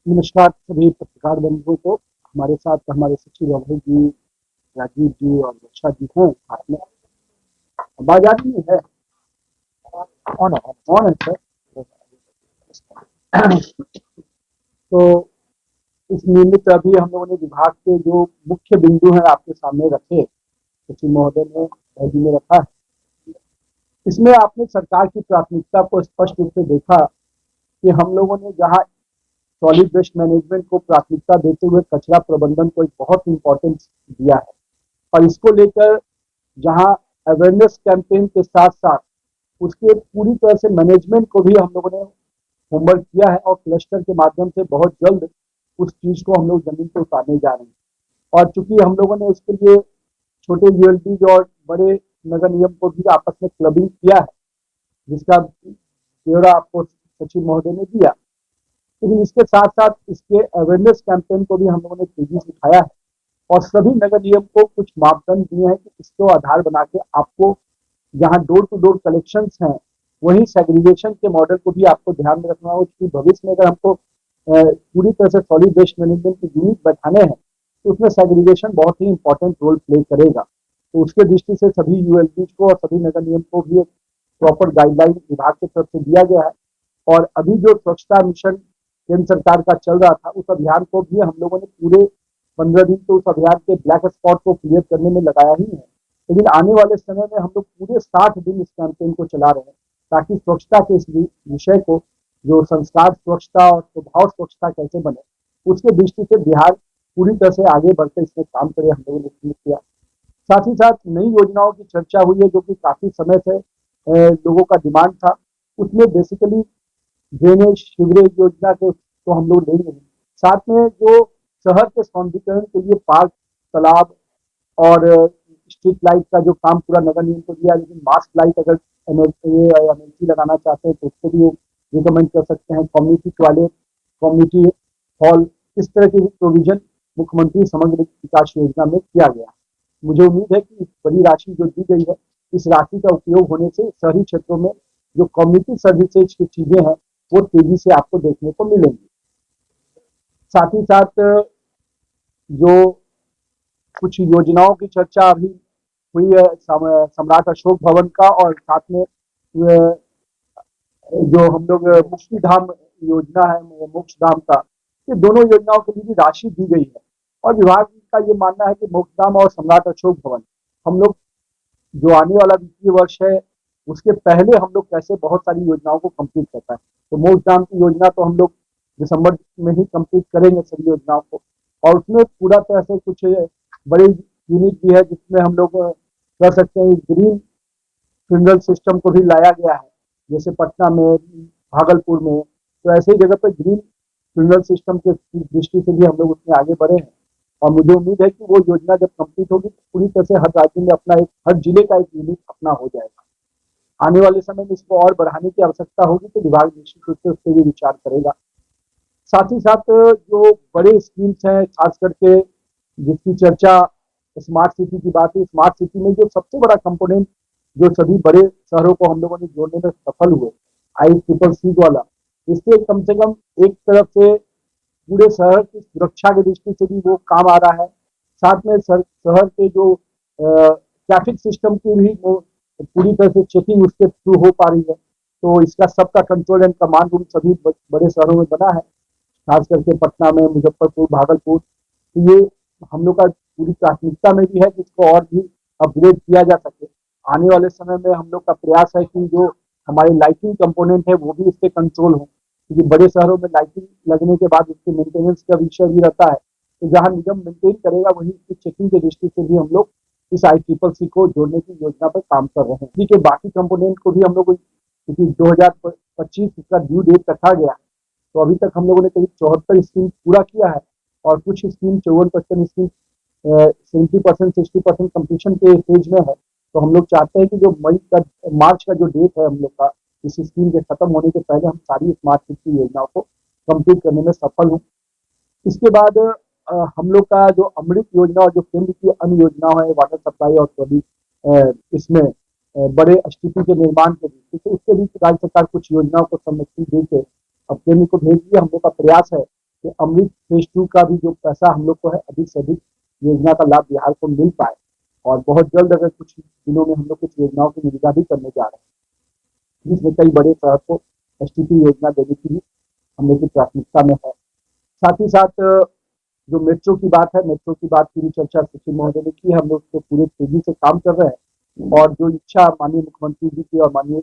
नमस्कार सभी पत्रकार बंधुओं को। हमारे साथ हमारे सचिव अभय जी, राजीव जी और वर्षा जी हैं साथ में। आवाज आ रही है? कौन है सर? तो इस निमित्त अभी हम लोगों ने विभाग के जो मुख्य बिंदु हैं आपके सामने रखे, सचिव महोदय ने, अभय जी ने रखा है। इसमें आपने सरकार की प्राथमिकता को स्पष्ट रूप से देखा कि हम लोगों ने जहाँ सॉलिड वेस्ट मैनेजमेंट को प्राथमिकता देते हुए कचरा प्रबंधन को एक बहुत इंपॉर्टेंस दिया है, और इसको लेकर जहां अवेयरनेस कैंपेन के साथ साथ उसके पूरी तरह से मैनेजमेंट को भी हम लोगों ने होमवर्क किया है, और क्लस्टर के माध्यम से बहुत जल्द उस चीज को हम लोग जमीन पर उतारने जा रहे हैं। और चूंकि हम लोगों ने उसके लिए छोटे यूएलबीज और बड़े नगर निगम को भी आपस में क्लबिंग किया है, जिसका ब्यौरा आपको सचिव महोदय ने दिया। लेकिन इसके साथ साथ इसके अवेयरनेस कैंपेन को भी हम लोगों ने तेजी से उठाया है, और सभी नगर निगम को कुछ मापदंड दिए हैं कि इसको आधार बना के आपको जहां डोर टू डोर कलेक्शन हैं, वहीं सेग्रीगेशन के मॉडल को भी आपको ध्यान में रखना हो, क्योंकि भविष्य में अगर हमको पूरी तरह से सॉलिड वेस्ट मैनेजमेंट की यूनिट बैठाने हैं तो उसमें सेग्रीगेशन बहुत ही इंपॉर्टेंट रोल प्ले करेगा। तो उसके दृष्टि से सभी यूएलबीज को और सभी नगर निगम को भी एक प्रॉपर गाइडलाइन विभाग की तरफ से दिया गया है। और अभी जो स्वच्छता मिशन केंद्र सरकार का चल रहा था, उस अभियान को भी हम लोगों ने पूरे 15 दिन तो उस अभियान के ब्लैक स्पॉट को क्लियर करने में लगाया ही है। लेकिन आने वाले समय में हम लोग पूरे 60 दिन इस कैंपेन को चला रहे हैं, ताकि स्वच्छता के इस विषय को, जो संस्कार स्वच्छता और स्वभाव स्वच्छता कैसे बने, उसके दृष्टि से बिहार पूरी तरह से आगे बढ़कर इसमें काम करे, हम लोगों ने किया। साथ ही साथ नई योजनाओं की चर्चा हुई है, जो कि काफी समय से लोगों का डिमांड था। उसमें बेसिकली ड्रेनेज सीवरेज योजना के तो हम लोग लेंगे ही, साथ में जो शहर के सौंदर्यीकरण के लिए पार्क, तालाब और स्ट्रीट लाइट का जो काम पूरा नगर निगम को दिया, लेकिन मास्क लाइट अगर एमएलसी लगाना चाहते हैं तो उसको भी रिकमेंड कर सकते हैं। कम्युनिटी टॉयलेट, कम्युनिटी हॉल, इस तरह की प्रोविजन मुख्यमंत्री समग्र विकास योजना में किया गया। मुझे उम्मीद है कि इस बड़ी राशि जो दी गई है, इस राशि का उपयोग होने से शहरी क्षेत्रों में जो कम्युनिटी सर्विसेज की चीजें हैं वो तेजी से आपको देखने को मिलेंगी। साथ ही साथ जो कुछ योजनाओं की चर्चा अभी हुई है, सम्राट अशोक भवन का, और साथ में जो हम लोग मुक्ति धाम योजना है, मोक्ष धाम का, ये दोनों योजनाओं के लिए भी राशि दी गई है। और विभाग का ये मानना है कि मोक्ष धाम और सम्राट अशोक भवन हम लोग जो आने वाला वित्तीय वर्ष है उसके पहले हम लोग कैसे बहुत सारी योजनाओं को कंप्लीट करता है। तो मोक्ष धाम की योजना तो हम लोग दिसंबर में ही कंप्लीट करेंगे सभी योजनाओं को, और उसमें पूरा तरह से कुछ बड़ी यूनिट भी है जिसमें हम लोग कर सकते हैं। ग्रीन फ्यूनरल सिस्टम को भी लाया गया है, जैसे पटना में, भागलपुर में, तो ऐसे ही जगह पर ग्रीन फ्यूनरल सिस्टम के दृष्टि से भी हम लोग उसमें आगे बढ़े हैं। और मुझे उम्मीद है कि वो योजना जब कंप्लीट होगी तो पूरी तरह से हर राज्य में अपना एक, हर जिले का एक यूनिट अपना हो जाएगा। आने वाले समय में इसको और बढ़ाने की आवश्यकता होगी तो विभाग निश्चित रूप से उस पर भी विचार करेगा। साथ ही साथ जो बड़े स्कीम्स हैं, खास करके जिसकी चर्चा स्मार्ट सिटी की बात है, स्मार्ट सिटी में जो सबसे बड़ा कंपोनेंट जो सभी बड़े शहरों को हम लोगों ने जोड़ने में सफल हुए, ICCC वाला, इससे कम से कम एक तरफ से पूरे शहर की सुरक्षा की दृष्टि से भी वो काम आ रहा है। साथ में शहर के जो ट्रैफिक सिस्टम की भी वो पूरी तरह से चेकिंग उसके थ्रू हो पा रही है। तो इसका सबका कंट्रोल एंड कमांड रूम सभी बड़े शहरों में बना है, खास करके पटना में, मुजफ्फरपुर, भागलपुर। तो ये हम लोग का पूरी प्राथमिकता में भी है कि इसको और भी अपग्रेड किया जा सके। आने वाले समय में हम लोग का प्रयास है कि जो हमारे लाइटिंग कंपोनेंट है वो भी इससे कंट्रोल हो, क्योंकि बड़े शहरों में लाइटिंग लगने के बाद उसके मेंटेनेंस का विषय भी रहता है। तो जहाँ निगम मेंटेन करेगा वहीं उसकी चेकिंग की दृष्टि से भी हम लोग इस ICCC को जोड़ने की योजना पर काम कर रहे हैं। ठीक है, बाकी कंपोनेंट को भी हम लोग, क्योंकि 2025 इसका ड्यू डेट रखा गया है, तो अभी तक हम लोगों ने करीब 74 स्कीम पूरा किया है, और कुछ स्कीम 54% स्कीम 70% 60% कम्प्लीशन के स्टेज में है। तो हम लोग चाहते हैं कि जो मार्च का जो डेट है हम लोग का, इस स्कीम के खत्म होने के पहले हम सारी स्मार्ट सिटी योजनाओं को कंप्लीट करने में सफल हों। इसके बाद हम लोग का जो अमृत योजना और जो केंद्र की अन्य योजनाओं है, वाटर सप्लाई और इसमें बड़े STP के निर्माण के लिए, उसके भी राज्य सरकार कुछ योजनाओं को सम्मति देकर अब केंद्र को भेज दिया। हम लोग का प्रयास है कि अमृत फेज 2 का भी जो पैसा हम लोग को है अधिक से अधिक योजना का लाभ बिहार को मिल पाए। और बहुत जल्द अगर कुछ दिनों में हम लोग कुछ योजनाओं की निविदा भी करने जा रहे हैं, जिसमें कई बड़े शहर को STP योजना देने की भी हम लोग की प्राथमिकता में है। साथ ही साथ जो मेट्रो की बात है, मेट्रो की बात की भी चर्चा सचिव महोदय ने की। हम लोग तो पूरे तेजी से काम कर रहे हैं और जो इच्छा माननीय मुख्यमंत्री जी की और माननीय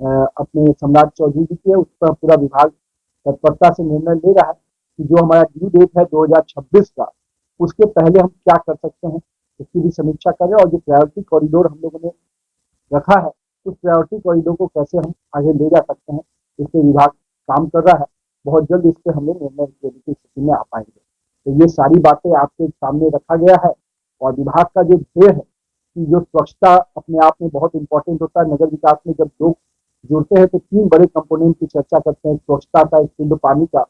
अपने सम्राट चौधरी जी की है, उस पर पूरा विभाग तत्परता से निर्णय ले रहा है कि जो हमारा ड्यू डेट है 2026 का, उसके पहले हम क्या कर सकते हैं, इसकी भी समीक्षा करें। और जो प्रायोरिटी कॉरिडोर हम लोगों ने रखा है, उस प्रायोरिटी कॉरिडोर को कैसे हम आगे ले जा सकते हैं, इस पर विभाग काम कर रहा है। बहुत जल्द इस पर हम लोग निर्णय लेने की स्थिति में आ पाएंगे। तो ये सारी बातें आपके सामने रखा गया है। और विभाग का जो ध्येय है कि जो स्वच्छता अपने आप में बहुत इंपॉर्टेंट होता है, नगर विकास में जब लोग जुड़ते हैं तो 3 बड़े कंपोनेंट की चर्चा करते हैं, स्वच्छता का, एक शुद्ध पानी का,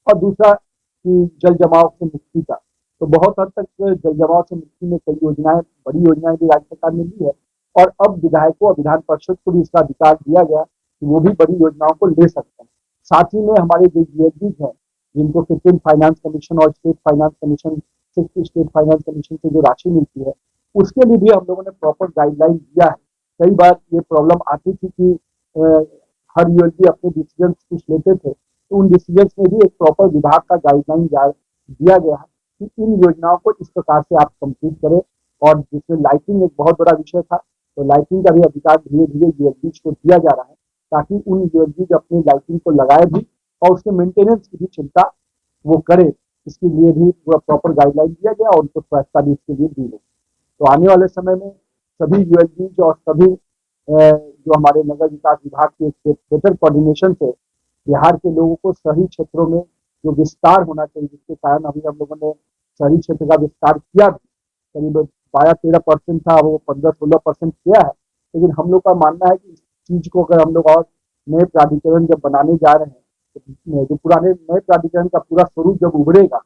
और दूसरा कि जल जमाव से मुक्ति का। तो बहुत हद तक जल जमाव से मुक्ति में कई योजनाएं, बड़ी योजनाएं भी राज्य सरकार ने ली है और अब विधायकों और विधान परिषद को भी इसका अधिकार दिया गया कि वो भी बड़ी योजनाओं को ले सकते हैं। साथ ही में हमारे जो GSDs हैं, जिनको 15 फाइनेंस कमीशन और state finance commission, 6 state finance commission से जो राशि मिलती है, उसके लिए भी हम लोगों ने प्रॉपर गाइडलाइन दिया है। कई बार ये प्रॉब्लम आती थी कि हर ULG अपने डिसीजन कुछ लेते थे, तो उन डिसीजन में भी एक प्रॉपर विभाग का गाइडलाइन दिया गया है कि इन योजनाओं को इस प्रकार से आप कंप्लीट करें। और जिसमें लाइटिंग एक बहुत बड़ा विषय था, तो लाइटिंग का भी अधिकार धीरे धीरे ULGs को दिया जा रहा है, ताकि उन ULGs अपनी लाइटिंग को लगाए भी और उसके मेंटेनेंस की भी चिंता वो करे। इसके लिए भी पूरा प्रॉपर गाइडलाइन दिया गया और उनको स्वच्छता भी इसके लिए दी गई। तो आने वाले समय में सभी ULGs और सभी जो हमारे नगर विकास विभाग के बेटर कोऑर्डिनेशन से बिहार के लोगों को शहरी क्षेत्रों में जो विस्तार होना चाहिए, जिसके कारण अभी हम लोगों ने शहरी क्षेत्र का विस्तार किया भी, करीब 12-13% था, वो 15-16% किया है। लेकिन हम लोग का मानना है कि इस चीज को अगर हम लोग और नए प्राधिकरण जब बनाने जा रहे हैं, तो जो पुराने नए प्राधिकरण का पूरा स्वरूप जब उभरेगा,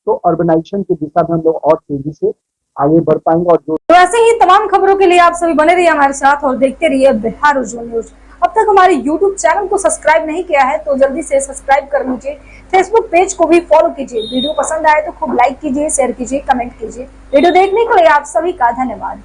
तो अर्बनाइजेशन की दिशा में हम लोग और तेजी से आगे बढ़ पाएंगे। और जो तो ऐसे ही तमाम खबरों के लिए आप सभी बने रहिए हमारे साथ और देखते रहिए बिहार उज्जवल न्यूज। अब तक हमारे YouTube चैनल को सब्सक्राइब नहीं किया है तो जल्दी से सब्सक्राइब कर लीजिए। Facebook पेज को भी फॉलो कीजिए। वीडियो पसंद आए तो खूब लाइक कीजिए, शेयर कीजिए, कमेंट कीजिए। वीडियो देखने के लिए आप सभी का धन्यवाद।